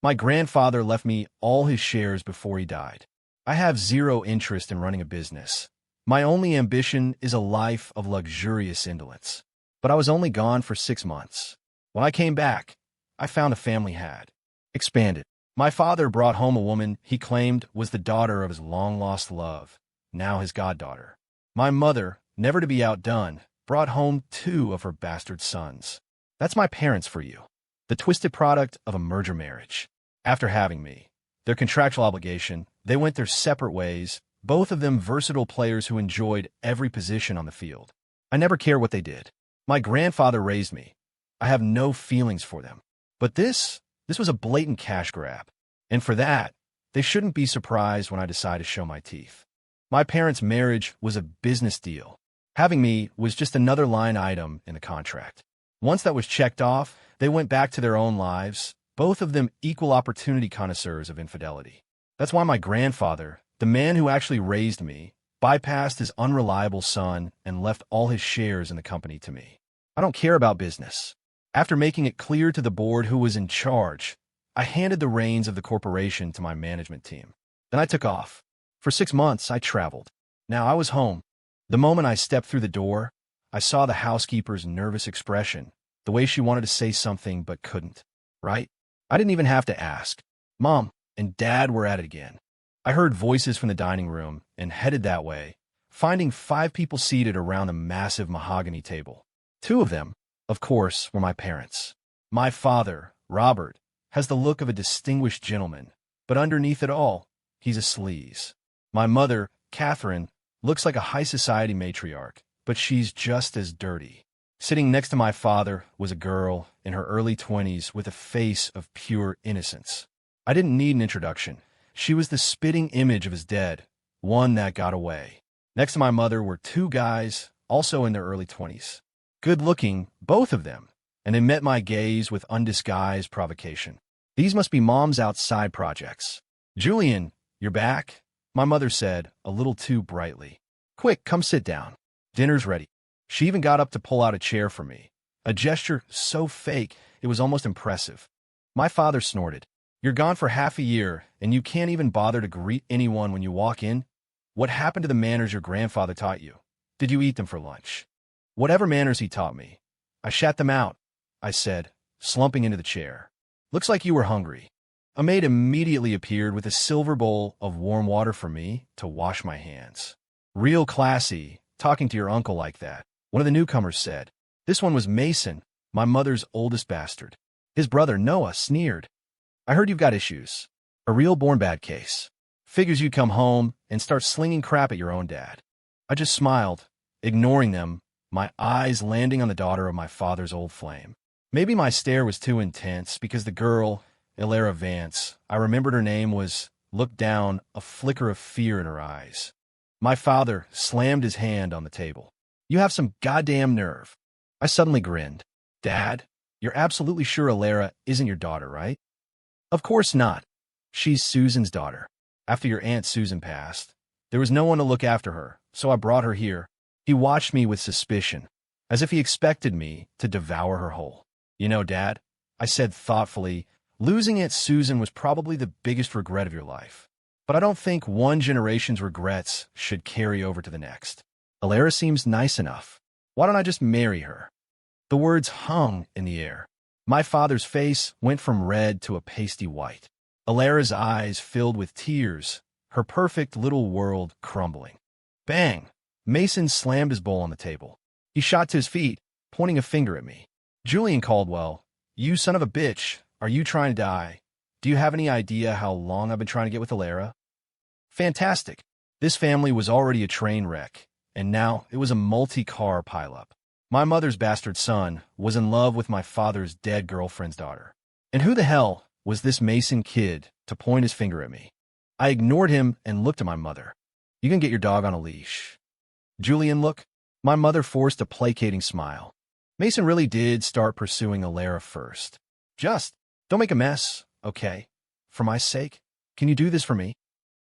My grandfather left me all his shares before he died. I have zero interest in running a business. My only ambition is a life of luxurious indolence. But I was only gone for 6 months. When I came back, I found a family had expanded. My father brought home a woman he claimed was the daughter of his long-lost love, now his goddaughter. My mother, never to be outdone, brought home 2 of her bastard sons. That's my parents for you. The twisted product of a merger marriage. After having me, their contractual obligation, they went their separate ways, both of them versatile players who enjoyed every position on the field. I never cared what they did. My grandfather raised me. I have no feelings for them. But this was a blatant cash grab. And for that, they shouldn't be surprised when I decide to show my teeth. My parents' marriage was a business deal. Having me was just another line item in the contract. Once that was checked off, they went back to their own lives, both of them equal opportunity connoisseurs of infidelity. That's why my grandfather, the man who actually raised me, bypassed his unreliable son and left all his shares in the company to me. I don't care about business. After making it clear to the board who was in charge, I handed the reins of the corporation to my management team. Then I took off. For 6 months, I traveled. Now I was home. The moment I stepped through the door, I saw the housekeeper's nervous expression, the way she wanted to say something but couldn't. Right? I didn't even have to ask. Mom and Dad were at it again. I heard voices from the dining room and headed that way, finding 5 people seated around a massive mahogany table. 2 of them, of course, were my parents. My father, Robert, has the look of a distinguished gentleman, but underneath it all, he's a sleaze. My mother, Catherine, looks like a high society matriarch, but she's just as dirty. Sitting next to my father was a girl in her early 20s with a face of pure innocence. I didn't need an introduction. She was the spitting image of his dead, one that got away. Next to my mother were 2 guys, also in their early 20s. Good-looking, both of them, and they met my gaze with undisguised provocation. These must be Mom's outside projects. Julian, you're back? My mother said, a little too brightly. Quick, come sit down. Dinner's ready. She even got up to pull out a chair for me, a gesture so fake it was almost impressive. My father snorted. You're gone for half a year, and you can't even bother to greet anyone when you walk in? What happened to the manners your grandfather taught you? Did you eat them for lunch? Whatever manners he taught me. I shat them out, I said, slumping into the chair. Looks like you were hungry. A maid immediately appeared with a silver bowl of warm water for me to wash my hands. Real classy, talking to your uncle like that, one of the newcomers said. This one was Mason, my mother's oldest bastard. His brother, Noah, sneered. I heard you've got issues. A real born bad case. Figures you'd come home and start slinging crap at your own dad. I just smiled, ignoring them, my eyes landing on the daughter of my father's old flame. Maybe my stare was too intense because the girl, Ilera Vance, I remembered her name, looked down, a flicker of fear in her eyes. My father slammed his hand on the table. You have some goddamn nerve. I suddenly grinned. Dad, you're absolutely sure Ilera isn't your daughter, right? Of course not. She's Susan's daughter. After your Aunt Susan passed, there was no one to look after her, so I brought her here. He watched me with suspicion, as if he expected me to devour her whole. You know, Dad, I said thoughtfully, losing Aunt Susan was probably the biggest regret of your life. But I don't think one generation's regrets should carry over to the next. Ilera seems nice enough. Why don't I just marry her? The words hung in the air. My father's face went from red to a pasty white. Ilera's eyes filled with tears, her perfect little world crumbling. Bang! Mason slammed his bowl on the table. He shot to his feet, pointing a finger at me. Julian Caldwell, you son of a bitch, are you trying to die? Do you have any idea how long I've been trying to get with Ilera? Fantastic. This family was already a train wreck, and now it was a multi-car pileup. My mother's bastard son was in love with my father's dead girlfriend's daughter. And who the hell was this Mason kid to point his finger at me? I ignored him and looked at my mother. You can get your dog on a leash. Julian, look. My mother forced a placating smile. Mason really did start pursuing Ilera first. Just don't make a mess, okay? For my sake, can you do this for me?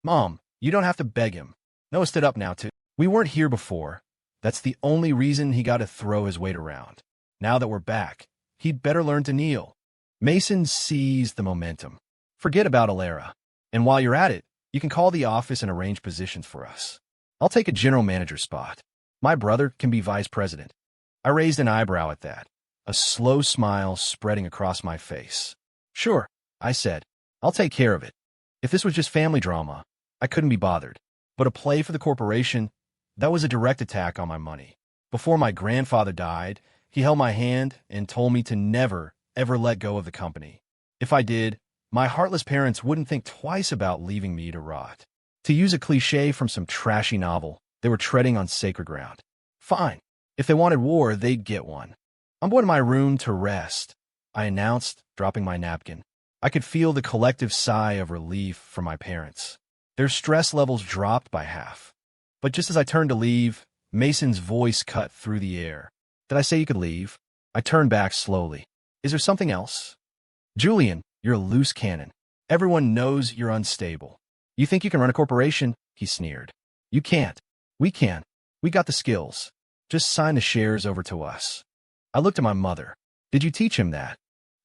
Mom, you don't have to beg him. Noah stood up now, too. We weren't here before. That's the only reason he got to throw his weight around. Now that we're back, he'd better learn to kneel. Mason seized the momentum. Forget about Alara. And while you're at it, you can call the office and arrange positions for us. I'll take a general manager spot. My brother can be vice president. I raised an eyebrow at that, a slow smile spreading across my face. Sure, I said. I'll take care of it. If this was just family drama, I couldn't be bothered. But a play for the corporation, that was a direct attack on my money. Before my grandfather died, he held my hand and told me to never, ever let go of the company. If I did, my heartless parents wouldn't think twice about leaving me to rot. To use a cliché from some trashy novel, they were treading on sacred ground. Fine. If they wanted war, they'd get one. I'm going to my room to rest, I announced, dropping my napkin. I could feel the collective sigh of relief from my parents. Their stress levels dropped by half. But just as I turned to leave, Mason's voice cut through the air. Did I say you could leave? I turned back slowly. Is there something else? Julian, you're a loose cannon. Everyone knows you're unstable. You think you can run a corporation? He sneered. You can't. We can. We got the skills. Just sign the shares over to us. I looked at my mother. Did you teach him that?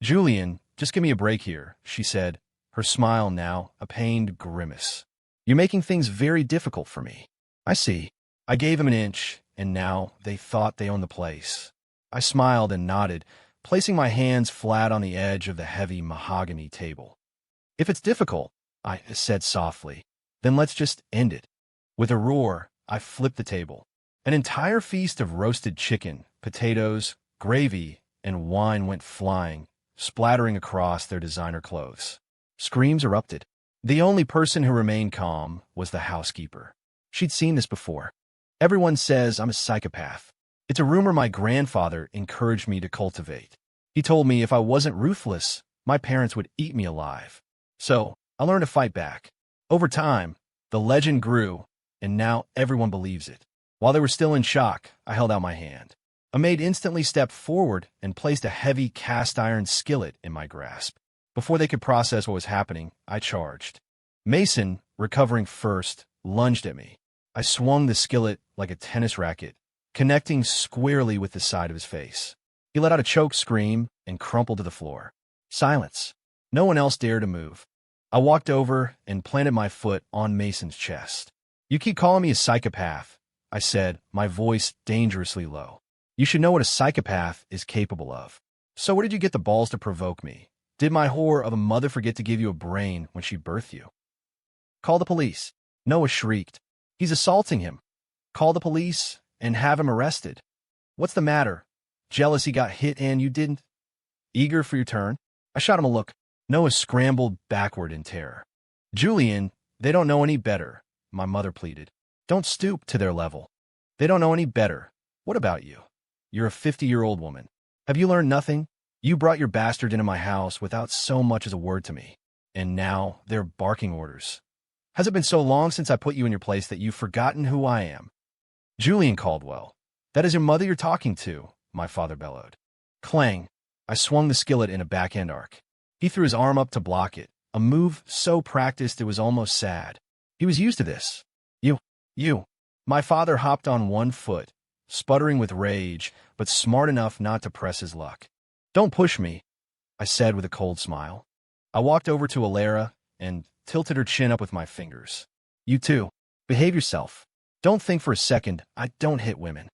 Julian, just give me a break here, she said, her smile now a pained grimace. You're making things very difficult for me. I see. I gave him an inch, and now they thought they owned the place. I smiled and nodded, placing my hands flat on the edge of the heavy mahogany table. If it's difficult, I said softly, then let's just end it. With a roar, I flipped the table. An entire feast of roasted chicken, potatoes, gravy, and wine went flying, splattering across their designer clothes. Screams erupted. The only person who remained calm was the housekeeper. She'd seen this before. Everyone says I'm a psychopath. It's a rumor my grandfather encouraged me to cultivate. He told me if I wasn't ruthless, my parents would eat me alive. So, I learned to fight back. Over time, the legend grew, and now everyone believes it. While they were still in shock, I held out my hand. A maid instantly stepped forward and placed a heavy cast-iron skillet in my grasp. Before they could process what was happening, I charged. Mason, recovering first, lunged at me. I swung the skillet like a tennis racket, connecting squarely with the side of his face. He let out a choked scream and crumpled to the floor. Silence. No one else dared to move. I walked over and planted my foot on Mason's chest. You keep calling me a psychopath, I said, my voice dangerously low. You should know what a psychopath is capable of. So where did you get the balls to provoke me? Did my whore of a mother forget to give you a brain when she birthed you? Call the police. Noah shrieked. He's assaulting him. Call the police and have him arrested. What's the matter? Jealous he got hit and you didn't? Eager for your turn? I shot him a look. Noah scrambled backward in terror. Julian, they don't know any better, my mother pleaded. Don't stoop to their level. They don't know any better. What about you? You're a 50-year-old woman. Have you learned nothing? You brought your bastard into my house without so much as a word to me. And now they're barking orders. Has it been so long since I put you in your place that you've forgotten who I am? Julian Caldwell. That is your mother you're talking to, my father bellowed. Clang. I swung the skillet in a backhand arc. He threw his arm up to block it, a move so practiced it was almost sad. He was used to this. You. My father hopped on one foot, sputtering with rage, but smart enough not to press his luck. Don't push me, I said with a cold smile. I walked over to Alara and tilted her chin up with my fingers. You too. Behave yourself. Don't think for a second I don't hit women.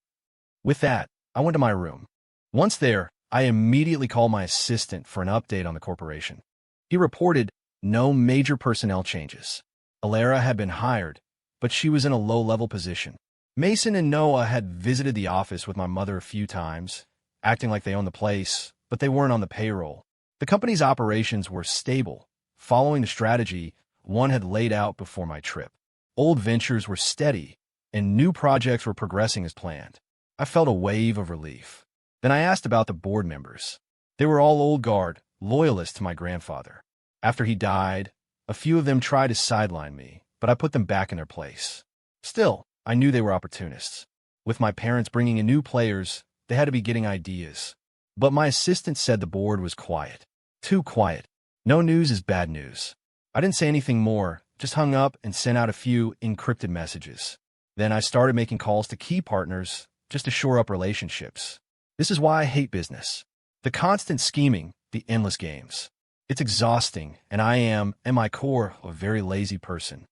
With that, I went to my room. Once there, I immediately called my assistant for an update on the corporation. He reported no major personnel changes. Alara had been hired, but she was in a low-level position. Mason and Noah had visited the office with my mother a few times, acting like they owned the place, but they weren't on the payroll. The company's operations were stable, following the strategy one had laid out before my trip. Old ventures were steady, and new projects were progressing as planned. I felt a wave of relief. Then I asked about the board members. They were all old guard, loyalists to my grandfather. After he died, a few of them tried to sideline me, but I put them back in their place. Still, I knew they were opportunists. With my parents bringing in new players, they had to be getting ideas. But my assistant said the board was quiet. Too quiet. No news is bad news. I didn't say anything more, just hung up and sent out a few encrypted messages. Then I started making calls to key partners just to shore up relationships. This is why I hate business. The constant scheming, the endless games. It's exhausting, and I am, at my core, a very lazy person.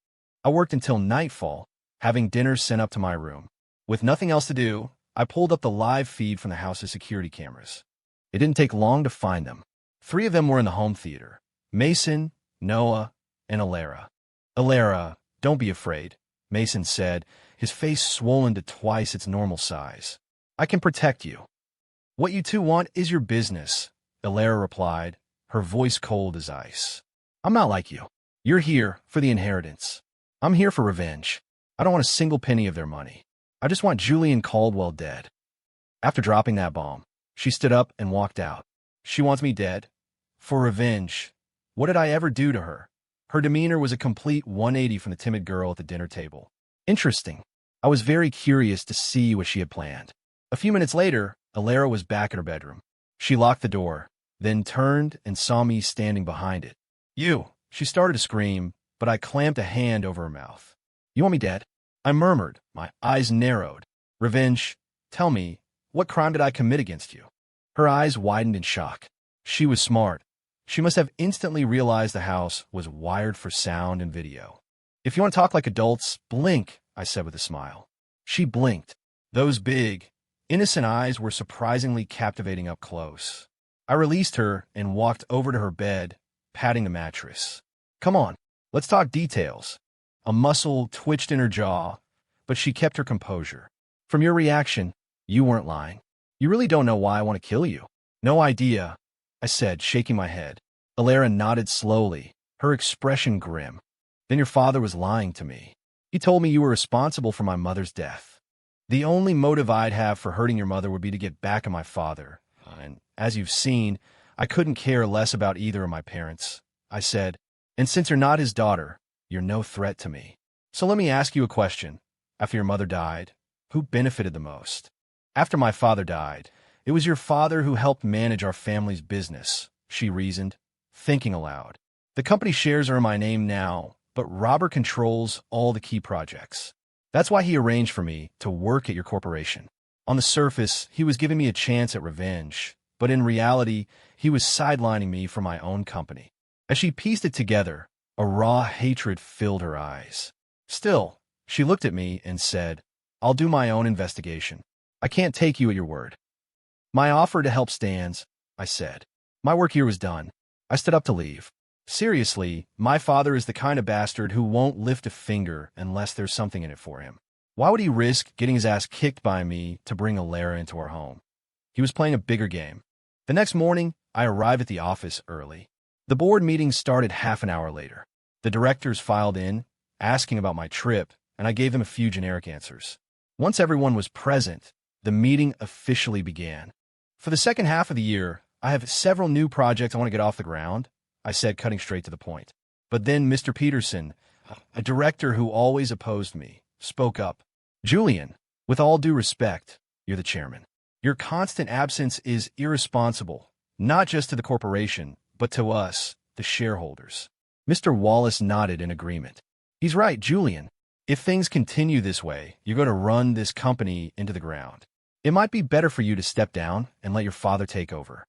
I worked until nightfall, having dinner sent up to my room. With nothing else to do, I pulled up the live feed from the house's security cameras. It didn't take long to find them. 3 of them were in the home theater: Mason, Noah, and Alara. Alara, don't be afraid, Mason said, his face swollen to twice its normal size. I can protect you. What you two want is your business, Alara replied, her voice cold as ice. I'm not like you. You're here for the inheritance. I'm here for revenge. I don't want a single penny of their money. I just want Julian Caldwell dead. After dropping that bomb, she stood up and walked out. She wants me dead? For revenge. What did I ever do to her? Her demeanor was a complete 180 from the timid girl at the dinner table. Interesting. I was very curious to see what she had planned. A few minutes later, Alara was back in her bedroom. She locked the door, then turned and saw me standing behind it. You! She started to scream, but I clamped a hand over her mouth. You want me dead? I murmured, my eyes narrowed. Revenge. Tell me, what crime did I commit against you? Her eyes widened in shock. She was smart. She must have instantly realized the house was wired for sound and video. If you want to talk like adults, blink, I said with a smile. She blinked. Those big, innocent eyes were surprisingly captivating up close. I released her and walked over to her bed, patting the mattress. Come on, let's talk details. A muscle twitched in her jaw, but she kept her composure. From your reaction, you weren't lying. You really don't know why I want to kill you. No idea, I said, shaking my head. Alara nodded slowly, her expression grim. Then your father was lying to me. He told me you were responsible for my mother's death. The only motive I'd have for hurting your mother would be to get back at my father. And as you've seen, I couldn't care less about either of my parents, I said. And since you're not his daughter, you're no threat to me. So let me ask you a question. After your mother died, who benefited the most? After my father died, it was your father who helped manage our family's business, she reasoned, thinking aloud. The company shares are in my name now, but Robert controls all the key projects. That's why he arranged for me to work at your corporation. On the surface, he was giving me a chance at revenge, but in reality, he was sidelining me for my own company. As she pieced it together, a raw hatred filled her eyes. Still, she looked at me and said, I'll do my own investigation. I can't take you at your word. My offer to help stands, I said. My work here was done. I stood up to leave. Seriously, my father is the kind of bastard who won't lift a finger unless there's something in it for him. Why would he risk getting his ass kicked by me to bring Alara into our home? He was playing a bigger game. The next morning, I arrived at the office early. The board meeting started half an hour later. The directors filed in, asking about my trip, and I gave them a few generic answers. Once everyone was present, the meeting officially began. For the second half of the year, I have several new projects I want to get off the ground, I said, cutting straight to the point. But then Mr. Peterson, a director who always opposed me, spoke up. Julian, with all due respect, you're the chairman. Your constant absence is irresponsible, not just to the corporation, but to us, the shareholders. Mr. Wallace nodded in agreement. He's right, Julian. If things continue this way, you're going to run this company into the ground. It might be better for you to step down and let your father take over.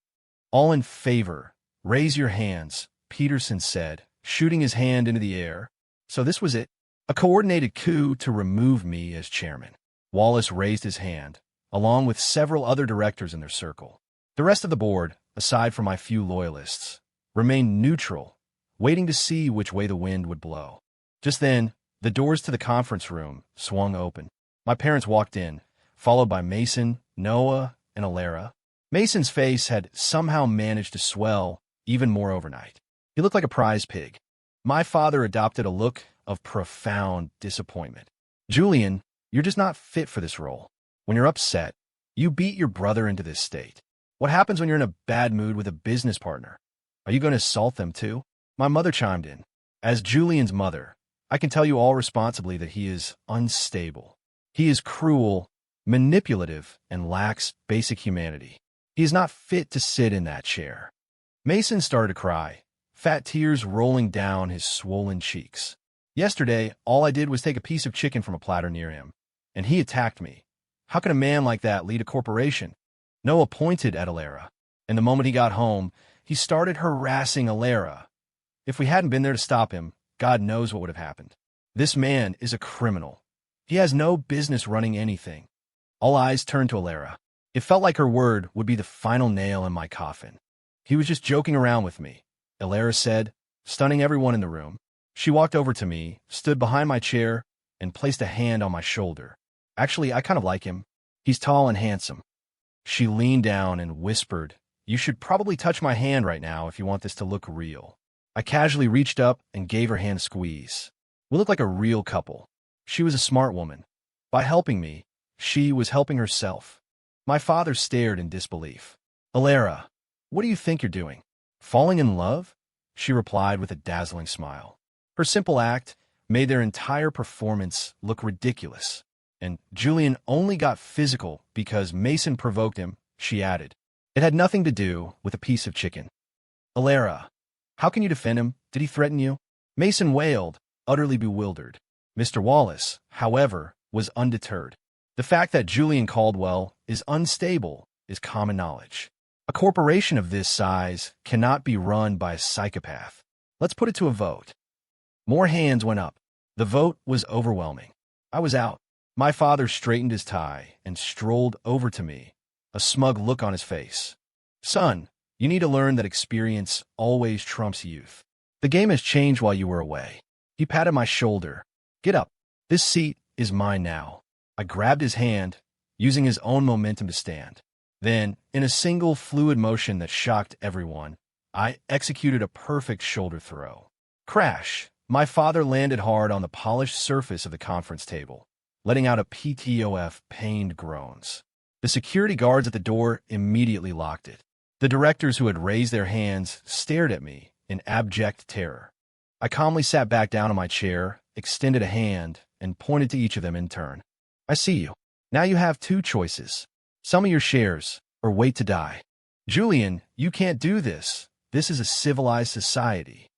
All in favor, raise your hands, Peterson said, shooting his hand into the air. So this was it. A coordinated coup to remove me as chairman. Wallace raised his hand, along with several other directors in their circle. The rest of the board, aside from my few loyalists, remained neutral, waiting to see which way the wind would blow. Just then, the doors to the conference room swung open. My parents walked in, followed by Mason, Noah, and Alara. Mason's face had somehow managed to swell even more overnight. He looked like a prize pig. My father adopted a look of profound disappointment. Julian, you're just not fit for this role. When you're upset, you beat your brother into this state. What happens when you're in a bad mood with a business partner? Are you going to assault them too? My mother chimed in. As Julian's mother, I can tell you all responsibly that he is unstable. He is cruel, manipulative, and lacks basic humanity. He is not fit to sit in that chair. Mason started to cry, fat tears rolling down his swollen cheeks. Yesterday, all I did was take a piece of chicken from a platter near him, and he attacked me. How can a man like that lead a corporation? Noah pointed at Alara, and the moment he got home, he started harassing Alara. If we hadn't been there to stop him, God knows what would have happened. This man is a criminal. He has no business running anything. All eyes turned to Alara. It felt like her word would be the final nail in my coffin. He was just joking around with me, Alara said, stunning everyone in the room. She walked over to me, stood behind my chair, and placed a hand on my shoulder. Actually, I kind of like him. He's tall and handsome. She leaned down and whispered, "You should probably touch my hand right now if you want this to look real." I casually reached up and gave her hand a squeeze. We looked like a real couple. She was a smart woman. By helping me, she was helping herself. My father stared in disbelief. "Alara, what do you think you're doing? Falling in love?" She replied with a dazzling smile. Her simple act made their entire performance look ridiculous. And Julian only got physical because Mason provoked him, she added. It had nothing to do with a piece of chicken. "Alara, how can you defend him? Did he threaten you?" Mason wailed, utterly bewildered. Mr. Wallace, however, was undeterred. The fact that Julian Caldwell is unstable is common knowledge. A corporation of this size cannot be run by a psychopath. Let's put it to a vote. More hands went up. The vote was overwhelming. I was out. My father straightened his tie and strolled over to me, a smug look on his face. "Son, you need to learn that experience always trumps youth. The game has changed while you were away." He patted my shoulder. "Get up. This seat is mine now." I grabbed his hand, using his own momentum to stand. Then, in a single fluid motion that shocked everyone, I executed a perfect shoulder throw. Crash! My father landed hard on the polished surface of the conference table, letting out a PTOF pained groans. The security guards at the door immediately locked it. The directors who had raised their hands stared at me in abject terror. I calmly sat back down in my chair, extended a hand, and pointed to each of them in turn. "I see you. Now you have two choices. Sell me your shares, or wait to die." "Julian, you can't do this. This is a civilized society."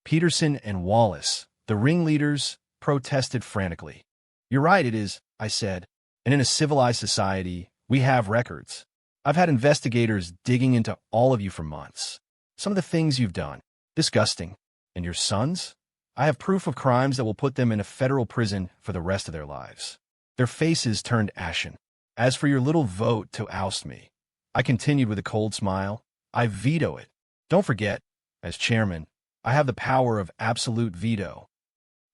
Peterson and Wallace, the ringleaders, protested frantically. "You're right, it is," I said. "And in a civilized society, we have records. I've had investigators digging into all of you for months. Some of the things you've done. Disgusting. And your sons? I have proof of crimes that will put them in a federal prison for the rest of their lives." Their faces turned ashen. "As for your little vote to oust me," I continued with a cold smile, "I veto it. Don't forget, as chairman, I have the power of absolute veto."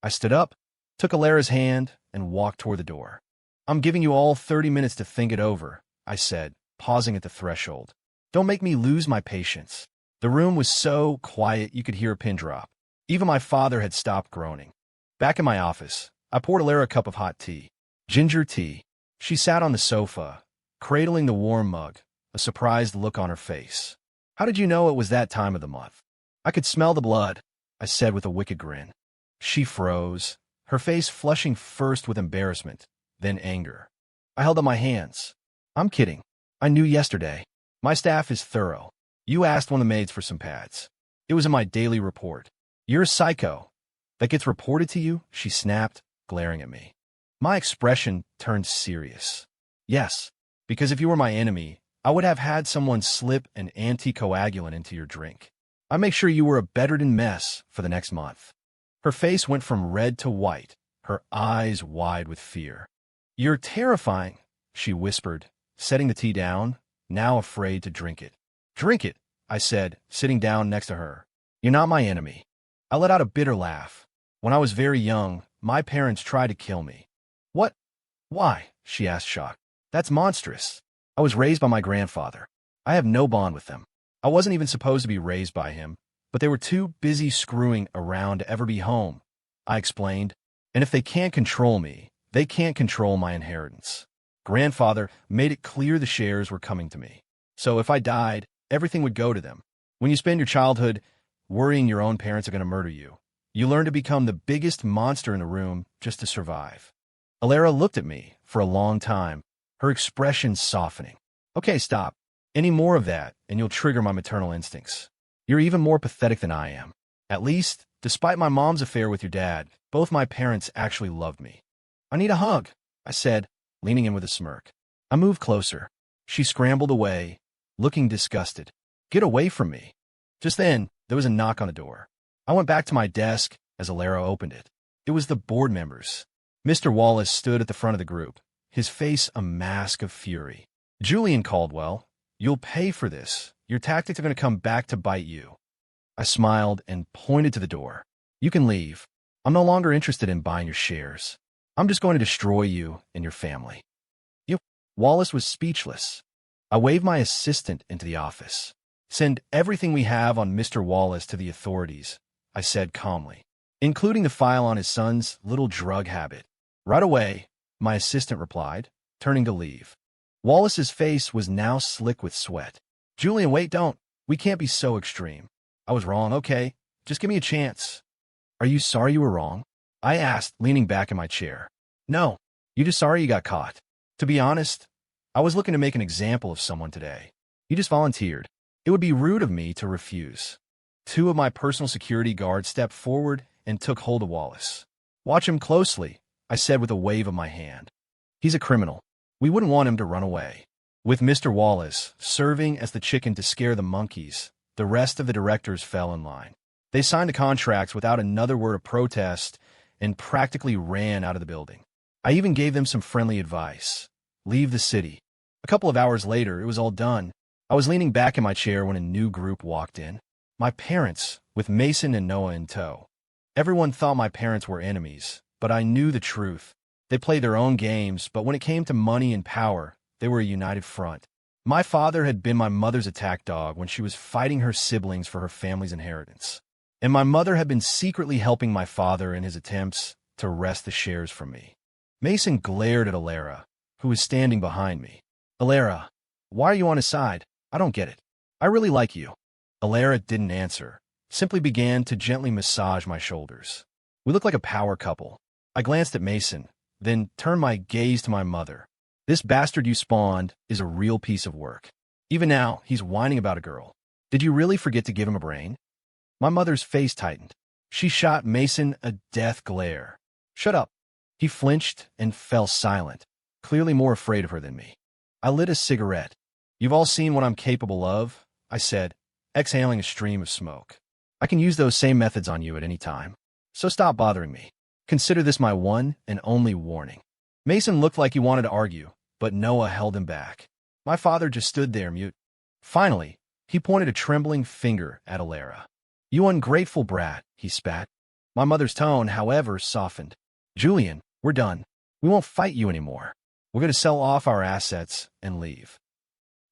I stood up, took Alara's hand, and walked toward the door. "I'm giving you all 30 minutes to think it over," I said, pausing at the threshold. "Don't make me lose my patience." The room was so quiet you could hear a pin drop. Even my father had stopped groaning. Back in my office, I poured Alara a cup of hot tea. Ginger tea. She sat on the sofa, cradling the warm mug, a surprised look on her face. "How did you know it was that time of the month?" "I could smell the blood," I said with a wicked grin. She froze, her face flushing first with embarrassment, then anger. I held up my hands. "I'm kidding. I knew yesterday. My staff is thorough. You asked one of the maids for some pads. It was in my daily report." "You're a psycho. That gets reported to you?" she snapped, glaring at me. My expression turned serious. "Yes, because if you were my enemy, I would have had someone slip an anticoagulant into your drink. I make sure you were a bedridden mess for the next month." Her face went from red to white, her eyes wide with fear. "You're terrifying," she whispered, setting the tea down, now afraid to drink it. "Drink it," I said, sitting down next to her. "You're not my enemy." I let out a bitter laugh. "When I was very young, my parents tried to kill me." "What? Why?" she asked, shocked. "That's monstrous. I was raised by my grandfather. I have no bond with them. I wasn't even supposed to be raised by him, but they were too busy screwing around to ever be home," I explained. "And if they can't control me, they can't control my inheritance. Grandfather made it clear the shares were coming to me. So if I died, everything would go to them. When you spend your childhood worrying your own parents are going to murder you, you learn to become the biggest monster in the room just to survive." Alara looked at me for a long time, her expression softening. "Okay, stop. Any more of that, and you'll trigger my maternal instincts. You're even more pathetic than I am. At least, despite my mom's affair with your dad, both my parents actually loved me." "I need a hug," I said, leaning in with a smirk. I moved closer. She scrambled away, looking disgusted. "Get away from me." Just then, there was a knock on the door. I went back to my desk as Alara opened it. It was the board members. Mr. Wallace stood at the front of the group, his face a mask of fury. "Julian Caldwell, you'll pay for this. Your tactics are going to come back to bite you." I smiled and pointed to the door. "You can leave. I'm no longer interested in buying your shares. I'm just going to destroy you and your family." Wallace was speechless. I waved my assistant into the office. "Send everything we have on Mr. Wallace to the authorities," I said calmly, "including the file on his son's little drug habit." "Right away," my assistant replied, turning to leave. Wallace's face was now slick with sweat. "Julian, wait, don't. We can't be so extreme. I was wrong, okay? Just give me a chance." "Are you sorry you were wrong?" I asked, leaning back in my chair. "No, you just sorry you got caught. To be honest, I was looking to make an example of someone today. You just volunteered. It would be rude of me to refuse." Two of my personal security guards stepped forward and took hold of Wallace. "Watch him closely," I said with a wave of my hand. "He's a criminal. We wouldn't want him to run away." With Mr. Wallace serving as the chicken to scare the monkeys, the rest of the directors fell in line. They signed the contracts without another word of protest and practically ran out of the building. I even gave them some friendly advice. Leave the city. A couple of hours later, it was all done. I was leaning back in my chair when a new group walked in. My parents, with Mason and Noah in tow. Everyone thought my parents were enemies, but I knew the truth. They played their own games, but when it came to money and power, they were a united front. My father had been my mother's attack dog when she was fighting her siblings for her family's inheritance. And my mother had been secretly helping my father in his attempts to wrest the shares from me. Mason glared at Alara, who was standing behind me. "Alara, why are you on his side? I don't get it. I really like you." Alara didn't answer, simply began to gently massage my shoulders. We looked like a power couple. I glanced at Mason, then turned my gaze to my mother. "This bastard you spawned is a real piece of work. Even now, he's whining about a girl. Did you really forget to give him a brain?" My mother's face tightened. She shot Mason a death glare. "Shut up." He flinched and fell silent, clearly more afraid of her than me. I lit a cigarette. "You've all seen what I'm capable of," I said, exhaling a stream of smoke. "I can use those same methods on you at any time. So stop bothering me. Consider this my one and only warning." Mason looked like he wanted to argue, but Noah held him back. My father just stood there mute. Finally, he pointed a trembling finger at Alara. "You ungrateful brat," he spat. My mother's tone, however, softened. "Julian, we're done. We won't fight you anymore. We're going to sell off our assets and leave."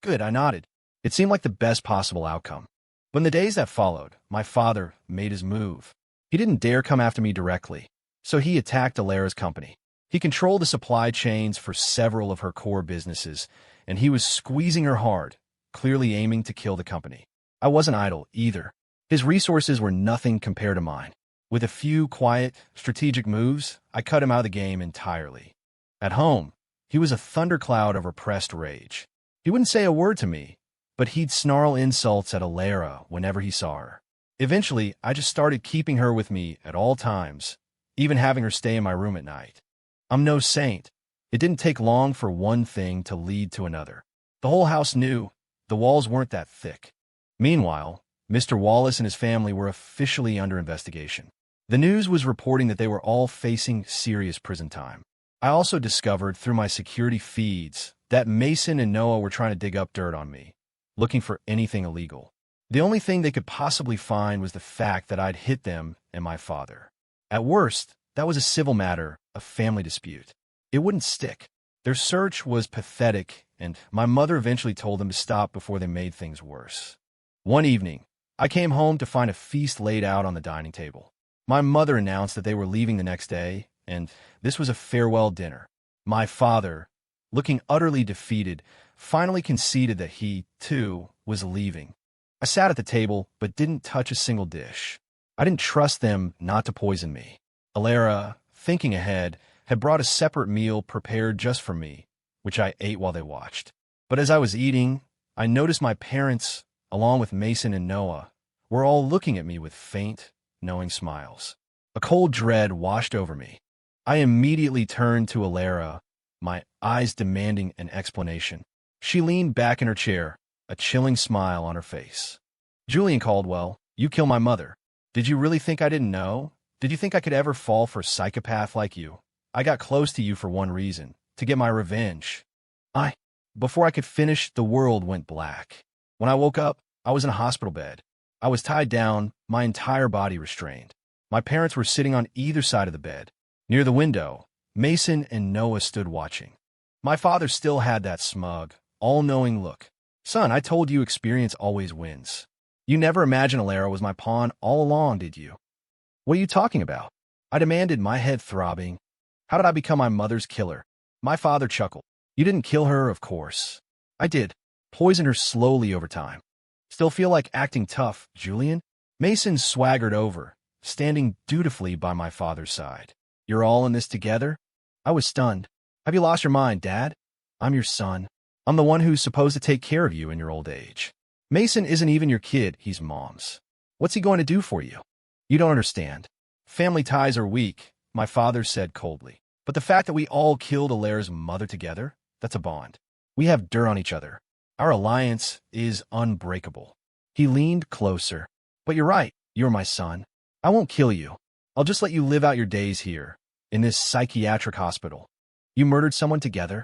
"Good," I nodded. It seemed like the best possible outcome. But in the days that followed, my father made his move. He didn't dare come after me directly, so he attacked Alara's company. He controlled the supply chains for several of her core businesses, and he was squeezing her hard, clearly aiming to kill the company. I wasn't idle, either. His resources were nothing compared to mine. With a few quiet, strategic moves, I cut him out of the game entirely. At home, he was a thundercloud of repressed rage. He wouldn't say a word to me, but he'd snarl insults at Alara whenever he saw her. Eventually, I just started keeping her with me at all times, even having her stay in my room at night. I'm no saint. It didn't take long for one thing to lead to another. The whole house knew. The walls weren't that thick. Meanwhile, Mr. Wallace and his family were officially under investigation. The news was reporting that they were all facing serious prison time. I also discovered through my security feeds that Mason and Noah were trying to dig up dirt on me, looking for anything illegal. The only thing they could possibly find was the fact that I'd hit them and my father. At worst, that was a civil matter, a family dispute. It wouldn't stick. Their search was pathetic, and my mother eventually told them to stop before they made things worse. One evening, I came home to find a feast laid out on the dining table. My mother announced that they were leaving the next day, and this was a farewell dinner. My father, looking utterly defeated, finally conceded that he, too, was leaving. I sat at the table, but didn't touch a single dish. I didn't trust them not to poison me. Alara, thinking ahead, had brought a separate meal prepared just for me, which I ate while they watched. But as I was eating, I noticed my parents, along with Mason and Noah, were all looking at me with faint, knowing smiles. A cold dread washed over me. I immediately turned to Alara, my eyes demanding an explanation. She leaned back in her chair, a chilling smile on her face. Julian Caldwell, you killed my mother. Did you really think I didn't know? Did you think I could ever fall for a psychopath like you? I got close to you for one reason, to get my revenge. Before I could finish, the world went black. When I woke up, I was in a hospital bed. I was tied down, my entire body restrained. My parents were sitting on either side of the bed. Near the window, Mason and Noah stood watching. My father still had that smug, all-knowing look. Son, I told you experience always wins. You never imagined Alara was my pawn all along, did you? What are you talking about? I demanded, my head throbbing. How did I become my mother's killer? My father chuckled. You didn't kill her, of course. I did. Poisoned her slowly over time. Still feel like acting tough, Julian? Mason swaggered over, standing dutifully by my father's side. You're all in this together? I was stunned. Have you lost your mind, Dad? I'm your son. I'm the one who's supposed to take care of you in your old age. Mason isn't even your kid, he's Mom's. What's he going to do for you? You don't understand. Family ties are weak, my father said coldly. But the fact that we all killed Alara's mother together, that's a bond. We have dirt on each other. Our alliance is unbreakable. He leaned closer. But you're right, you're my son. I won't kill you. I'll just let you live out your days here, in this psychiatric hospital. You murdered someone together?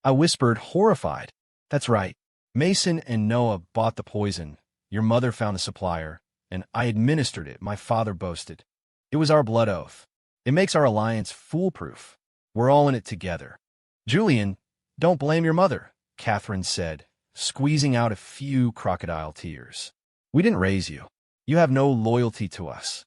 I whispered, horrified. That's right. Mason and Noah bought the poison. Your mother found the supplier, and I administered it, my father boasted. It was our blood oath. It makes our alliance foolproof. We're all in it together. Julian, don't blame your mother, Catherine said, squeezing out a few crocodile tears. We didn't raise you. You have no loyalty to us.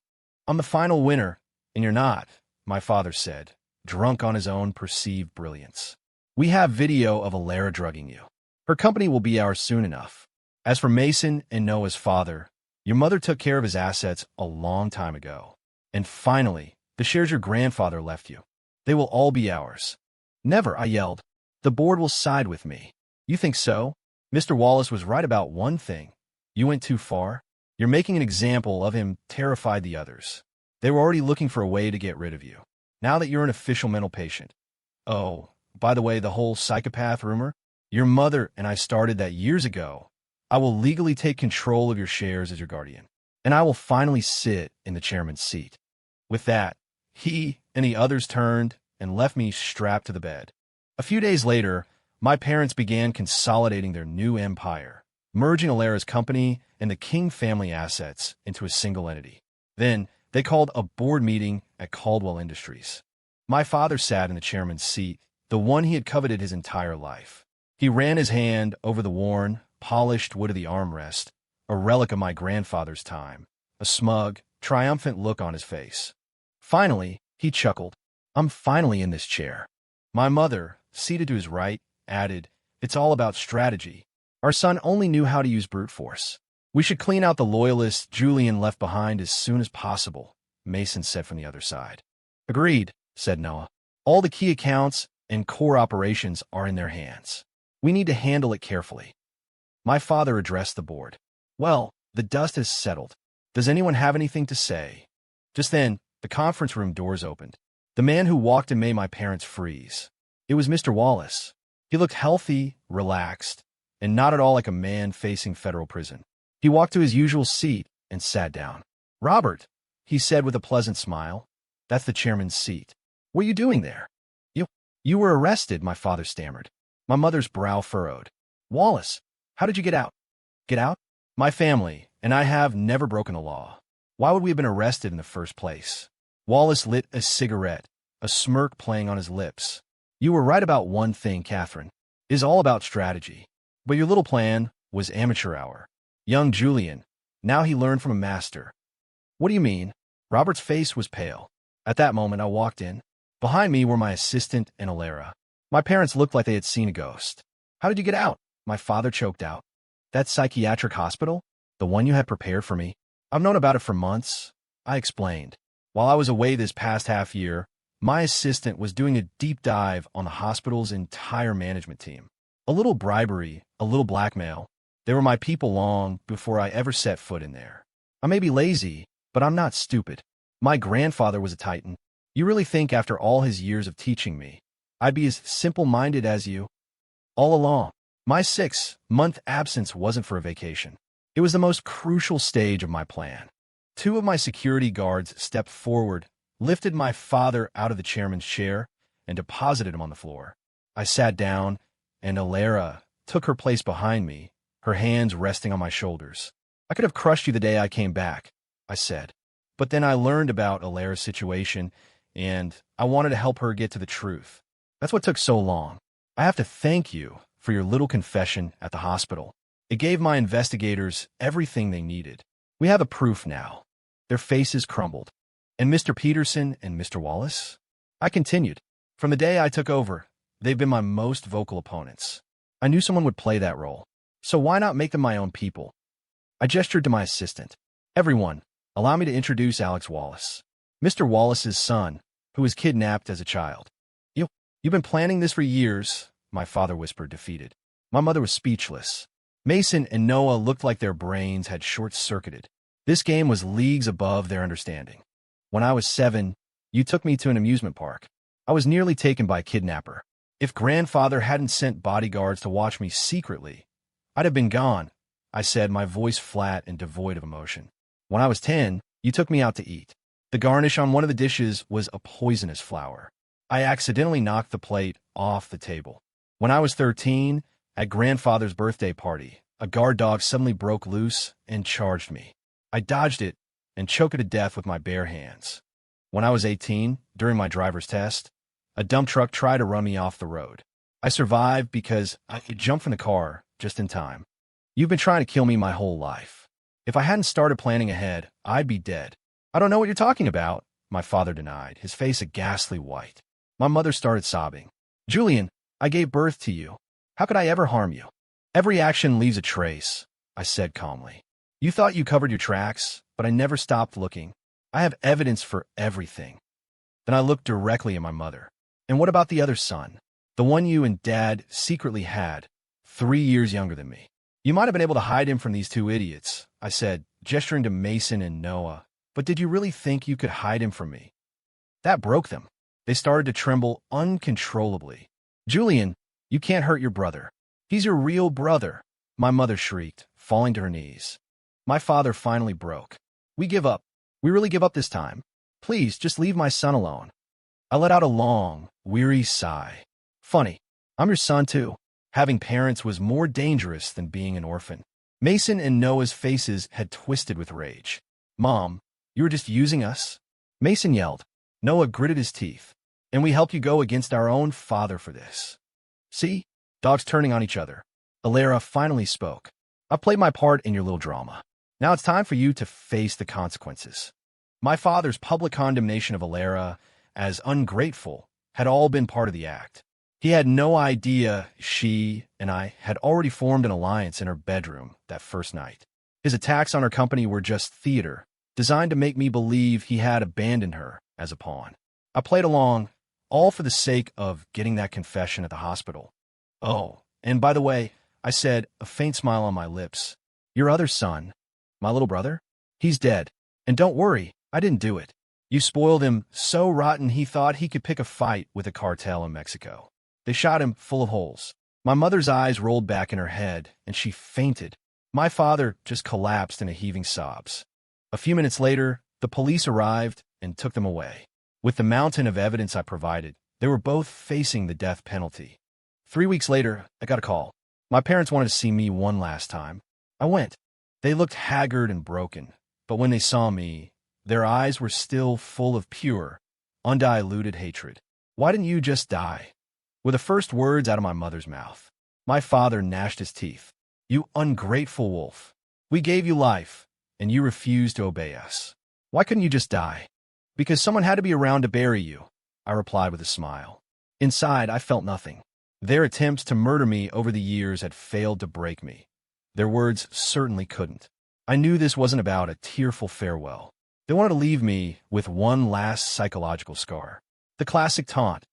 I'm the final winner, and you're not, my father said, drunk on his own perceived brilliance. We have video of Alara drugging you. Her company will be ours soon enough. As for Mason and Noah's father, your mother took care of his assets a long time ago. And finally, the shares your grandfather left you. They will all be ours. Never, I yelled. The board will side with me. You think so? Mr. Wallace was right about one thing. You went too far. You're making an example of him, terrified the others. They were already looking for a way to get rid of you. Now that you're an official mental patient. Oh, by the way, the whole psychopath rumor? Your mother and I started that years ago. I will legally take control of your shares as your guardian. And I will finally sit in the chairman's seat. With that, he and the others turned and left me strapped to the bed. A few days later, my parents began consolidating their new empire, merging Alara's company and the King family assets into a single entity. Then, they called a board meeting at Caldwell Industries. My father sat in the chairman's seat, the one he had coveted his entire life. He ran his hand over the worn, polished wood of the armrest, a relic of my grandfather's time, a smug, triumphant look on his face. Finally, he chuckled. I'm finally in this chair. My mother, seated to his right, added, it's all about strategy. Our son only knew how to use brute force. We should clean out the loyalists Julian left behind as soon as possible, Mason said from the other side. Agreed, said Noah. All the key accounts and core operations are in their hands. We need to handle it carefully. My father addressed the board. Well, the dust has settled. Does anyone have anything to say? Just then, the conference room doors opened. The man who walked in made my parents freeze. It was Mr. Wallace. He looked healthy, relaxed, and not at all like a man facing federal prison. He walked to his usual seat and sat down. Robert, he said with a pleasant smile, that's the chairman's seat. What are you doing there? You were arrested, my father stammered. My mother's brow furrowed. Wallace, how did you get out? Get out? My family and I have never broken the law. Why would we have been arrested in the first place? Wallace lit a cigarette, a smirk playing on his lips. You were right about one thing, Catherine. It is all about strategy. But your little plan was amateur hour. Young Julian. Now he learned from a master. What do you mean? Robert's face was pale. At that moment, I walked in. Behind me were my assistant and Alara. My parents looked like they had seen a ghost. How did you get out? My father choked out. That psychiatric hospital? The one you had prepared for me? I've known about it for months, I explained. While I was away this past half year, my assistant was doing a deep dive on the hospital's entire management team. A little bribery, a little blackmail. They were my people long before I ever set foot in there. I may be lazy, but I'm not stupid. My grandfather was a titan. You really think after all his years of teaching me, I'd be as simple-minded as you? All along, my 6-month absence wasn't for a vacation. It was the most crucial stage of my plan. Two of my security guards stepped forward, lifted my father out of the chairman's chair, and deposited him on the floor. I sat down, and Alara took her place behind me, her hands resting on my shoulders. "I could have crushed you the day I came back," I said. But then I learned about Alara's situation, and I wanted to help her get to the truth. That's what took so long. I have to thank you for your little confession at the hospital. It gave my investigators everything they needed. We have a proof now. Their faces crumbled. "And Mr. Peterson and Mr. Wallace?" I continued. "From the day I took over, they've been my most vocal opponents. I knew someone would play that role, so why not make them my own people?" I gestured to my assistant. "Everyone, allow me to introduce Alex Wallace, Mr. Wallace's son, who was kidnapped as a child." You've been planning this for years," my father whispered, defeated. My mother was speechless. Mason and Noah looked like their brains had short-circuited. This game was leagues above their understanding. "When I was 7, you took me to an amusement park. I was nearly taken by a kidnapper. If grandfather hadn't sent bodyguards to watch me secretly, I'd have been gone," I said, my voice flat and devoid of emotion. "When I was 10, you took me out to eat. The garnish on one of the dishes was a poisonous flower. I accidentally knocked the plate off the table. When I was 13, at grandfather's birthday party, a guard dog suddenly broke loose and charged me. I dodged it and choked it to death with my bare hands. When I was 18, during my driver's test, a dump truck tried to run me off the road. I survived because I could jump from the car just in time. You've been trying to kill me my whole life. If I hadn't started planning ahead, I'd be dead." "I don't know what you're talking about," my father denied, his face a ghastly white. My mother started sobbing. "Julian, I gave birth to you. How could I ever harm you?" "Every action leaves a trace," I said calmly. "You thought you covered your tracks, but I never stopped looking. I have evidence for everything." Then I looked directly at my mother. "And what about the other son? The one you and Dad secretly had, 3 years younger than me? You might have been able to hide him from these two idiots," I said, gesturing to Mason and Noah. "But did you really think you could hide him from me?" That broke them. They started to tremble uncontrollably. "Julian, you can't hurt your brother. He's your real brother," my mother shrieked, falling to her knees. My father finally broke. "We give up. We really give up this time. Please, just leave my son alone." I let out a long, weary sigh. "Funny. I'm your son, too. Having parents was more dangerous than being an orphan." Mason and Noah's faces had twisted with rage. "Mom, you were just using us?" Mason yelled. Noah gritted his teeth. "And we helped you go against our own father for this." "See? Dogs turning on each other." Alara finally spoke. "I played my part in your little drama. Now it's time for you to face the consequences." My father's public condemnation of Alara as ungrateful had all been part of the act. He had no idea she and I had already formed an alliance in her bedroom that first night. His attacks on her company were just theater, designed to make me believe he had abandoned her as a pawn. I played along, all for the sake of getting that confession at the hospital. "Oh, and by the way," I said, a faint smile on my lips, "your other son, my little brother, he's dead. And don't worry, I didn't do it. You spoiled him so rotten he thought he could pick a fight with a cartel in Mexico. They shot him full of holes." My mother's eyes rolled back in her head, and she fainted. My father just collapsed into heaving sobs. A few minutes later, the police arrived and took them away. With the mountain of evidence I provided, they were both facing the death penalty. 3 weeks later, I got a call. My parents wanted to see me one last time. I went. They looked haggard and broken, but when they saw me, their eyes were still full of pure, undiluted hatred. "Why didn't you just die?" were the first words out of my mother's mouth. My father gnashed his teeth. "You ungrateful wolf. We gave you life, and you refused to obey us. Why couldn't you just die?" "Because someone had to be around to bury you," I replied with a smile. Inside, I felt nothing. Their attempts to murder me over the years had failed to break me. Their words certainly couldn't. I knew this wasn't about a tearful farewell. They wanted to leave me with one last psychological scar. The classic taunt.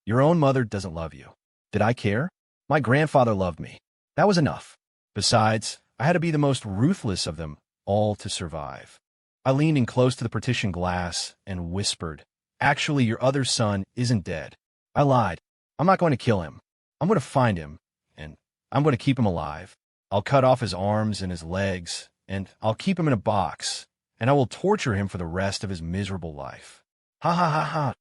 "Your own mother doesn't love you." Did I care? My grandfather loved me. That was enough. Besides, I had to be the most ruthless of them all to survive. I leaned in close to the partition glass and whispered, "Actually, your other son isn't dead." I lied. "I'm not going to kill him. I'm going to find him, and I'm going to keep him alive. I'll cut off his arms and his legs and I'll keep him in a box, and I will torture him for the rest of his miserable life. Ha ha ha ha.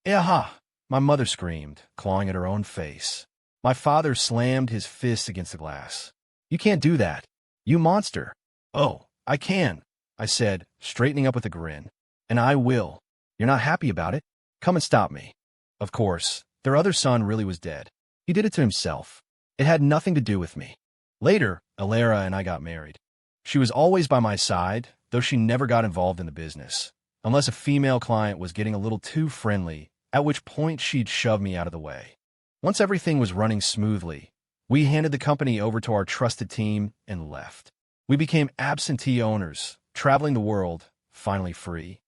Yeah ha, my mother screamed, clawing at her own face. My father slammed his fist against the glass. You can't do that. You monster. Oh, I can, I said, straightening up with a grin. And I will. You're not happy about it? Come and stop me. Of course, their other son really was dead. He did it to himself. It had nothing to do with me. Later, Alara and I got married. She was always by my side, though she never got involved in the business, unless a female client was getting a little too friendly, at which point she'd shove me out of the way. Once everything was running smoothly, we handed the company over to our trusted team and left. We became absentee owners, traveling the world, finally free.